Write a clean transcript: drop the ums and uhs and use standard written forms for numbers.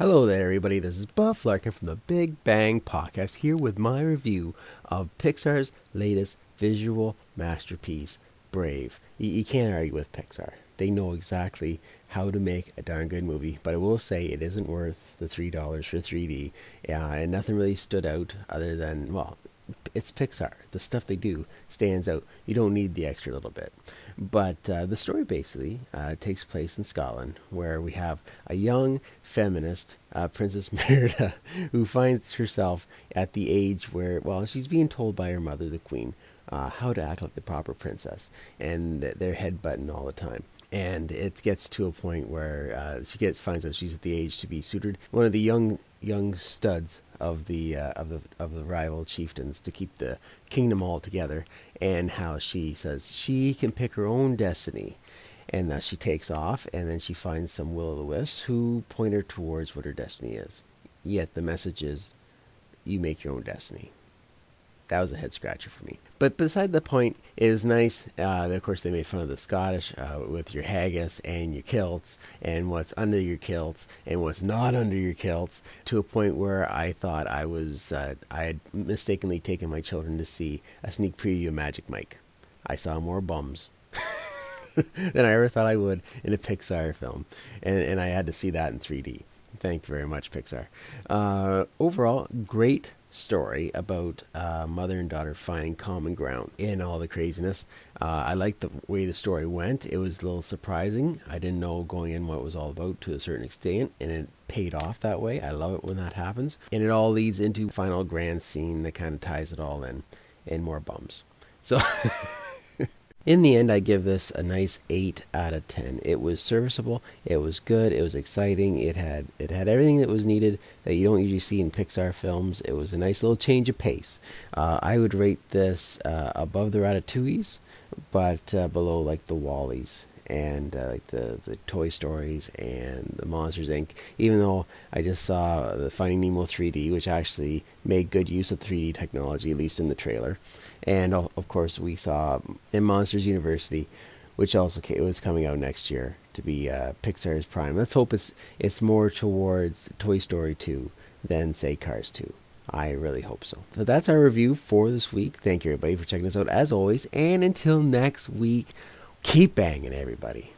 Hello there, everybody. This is Buff Larkin from the Big Bang Podcast here with my review of Pixar's latest visual masterpiece, Brave. You can't argue with Pixar. They know exactly how to make a darn good movie, but I will say it isn't worth the $3 for 3D. And nothing really stood out other than, well, it's Pixar. The stuff they do stands out. You don't need the extra little bit. But the story basically takes place in Scotland, where we have a young feminist, Princess Merida, who finds herself at the age where, well, she's being told by her mother, the Queen, how to act like the proper princess, and they're headbutting all the time. And it gets to a point where she finds out she's at the age to be suited one of the young studs of the rival chieftains to keep the kingdom all together, and how she says she can pick her own destiny. And thus she takes off, and then she finds some will-o'-the-wisps who point her towards what her destiny is. Yet the message is, you make your own destiny. That was a head scratcher for me. But beside the point, it was nice. Of course, they made fun of the Scottish with your haggis and your kilts and what's under your kilts and what's not under your kilts, to a point where I thought I had mistakenly taken my children to see a sneak preview of Magic Mike. I saw more bums than I ever thought I would in a Pixar film, and I had to see that in 3D. Thank you very much, Pixar. Overall, great story about mother and daughter finding common ground in all the craziness. I liked the way the story went. It was a little surprising. I didn't know going in what it was all about to a certain extent, and it paid off that way. I love it when that happens. And it all leads into final grand scene that kind of ties it all in, and more bums. So in the end, I give this a nice 8 out of 10. It was serviceable. It was good. It was exciting. It had everything that was needed that you don't usually see in Pixar films. It was a nice little change of pace. I would rate this above the Ratatouilles, but below like the Wallies and like the Toy Stories and the Monsters Inc. Even though I just saw the Finding Nemo 3D, which actually made good use of 3D technology, at least in the trailer. And of course, we saw in Monsters University, which also was coming out next year to be Pixar's prime. Let's hope it's more towards Toy Story 2 than, say, Cars 2. I really hope so. So that's our review for this week. Thank you, everybody, for checking us out, as always. And until next week, keep banging, everybody.